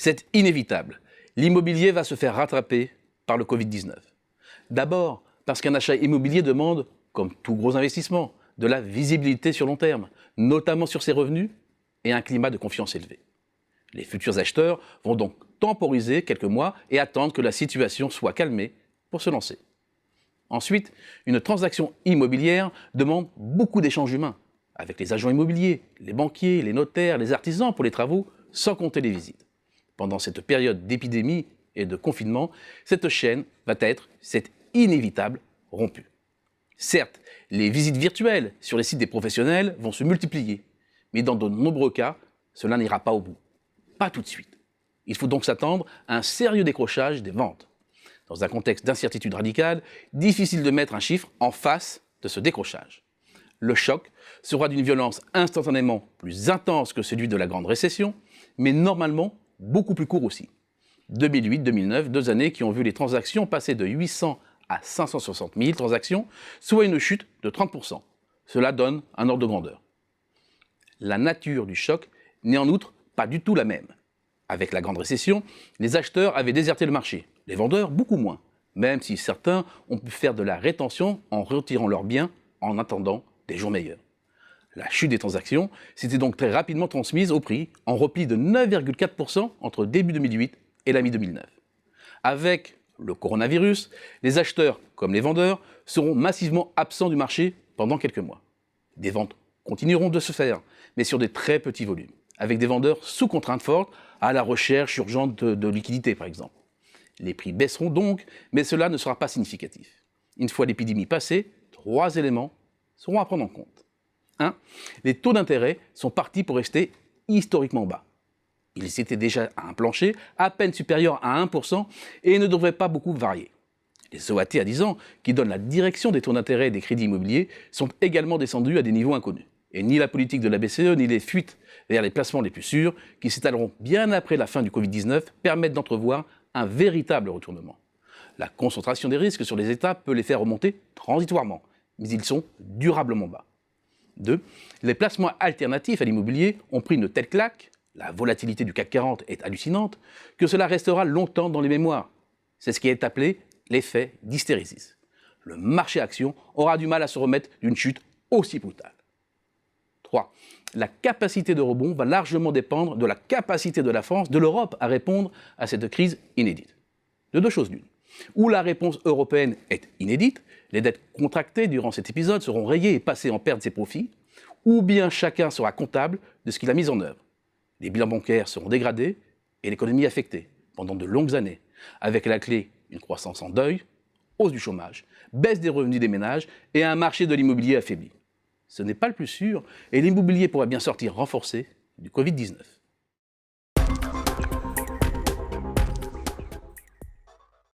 C'est inévitable. L'immobilier va se faire rattraper par le Covid-19. D'abord, parce qu'un achat immobilier demande, comme tout gros investissement, de la visibilité sur long terme, notamment sur ses revenus, et un climat de confiance élevé. Les futurs acheteurs vont donc temporiser quelques mois et attendre que la situation soit calmée pour se lancer. Ensuite, une transaction immobilière demande beaucoup d'échanges humains, avec les agents immobiliers, les banquiers, les notaires, les artisans pour les travaux, sans compter les visites. Pendant cette période d'épidémie et de confinement, cette chaîne c'est inévitable, rompue. Certes, les visites virtuelles sur les sites des professionnels vont se multiplier, mais dans de nombreux cas, cela n'ira pas au bout. Pas tout de suite. Il faut donc s'attendre à un sérieux décrochage des ventes. Dans un contexte d'incertitude radicale, difficile de mettre un chiffre en face de ce décrochage. Le choc sera d'une violence instantanément plus intense que celui de la grande récession, mais normalement beaucoup plus court aussi. 2008-2009, 2 années qui ont vu les transactions passer de 800 à 560 000 transactions, soit une chute de 30%. Cela donne un ordre de grandeur. La nature du choc n'est en outre pas du tout la même. Avec la grande récession, les acheteurs avaient déserté le marché, les vendeurs beaucoup moins, même si certains ont pu faire de la rétention en retirant leurs biens en attendant des jours meilleurs. La chute des transactions s'était donc très rapidement transmise au prix, en repli de 9,4% entre début 2008 et la mi-2009. Avec le coronavirus, les acheteurs comme les vendeurs seront massivement absents du marché pendant quelques mois. Des ventes continueront de se faire, mais sur des très petits volumes, avec des vendeurs sous contrainte forte à la recherche urgente de liquidités par exemple. Les prix baisseront donc, mais cela ne sera pas significatif. Une fois l'épidémie passée, 3 éléments seront à prendre en compte. 1. Les taux d'intérêt sont partis pour rester historiquement bas. Ils étaient déjà à un plancher à peine supérieur à 1% et ne devraient pas beaucoup varier. Les OAT à 10 ans, qui donnent la direction des taux d'intérêt des crédits immobiliers, sont également descendus à des niveaux inconnus. Et ni la politique de la BCE, ni les fuites vers les placements les plus sûrs, qui s'étaleront bien après la fin du Covid-19, permettent d'entrevoir un véritable retournement. La concentration des risques sur les États peut les faire remonter transitoirement, mais ils sont durablement bas. 2. Les placements alternatifs à l'immobilier ont pris une telle claque, la volatilité du CAC 40 est hallucinante, que cela restera longtemps dans les mémoires. C'est ce qui est appelé l'effet d'hystérésis. Le marché action aura du mal à se remettre d'une chute aussi brutale. 3. La capacité de rebond va largement dépendre de la capacité de la France, de l'Europe à répondre à cette crise inédite. De 2 choses l'une. Ou la réponse européenne est inédite, les dettes contractées durant cet épisode seront rayées et passées en perte ses profits, ou bien chacun sera comptable de ce qu'il a mis en œuvre. Les bilans bancaires seront dégradés et l'économie affectée pendant de longues années, avec à la clé une croissance en deuil, hausse du chômage, baisse des revenus des ménages et un marché de l'immobilier affaibli. Ce n'est pas le plus sûr et l'immobilier pourrait bien sortir renforcé du Covid-19.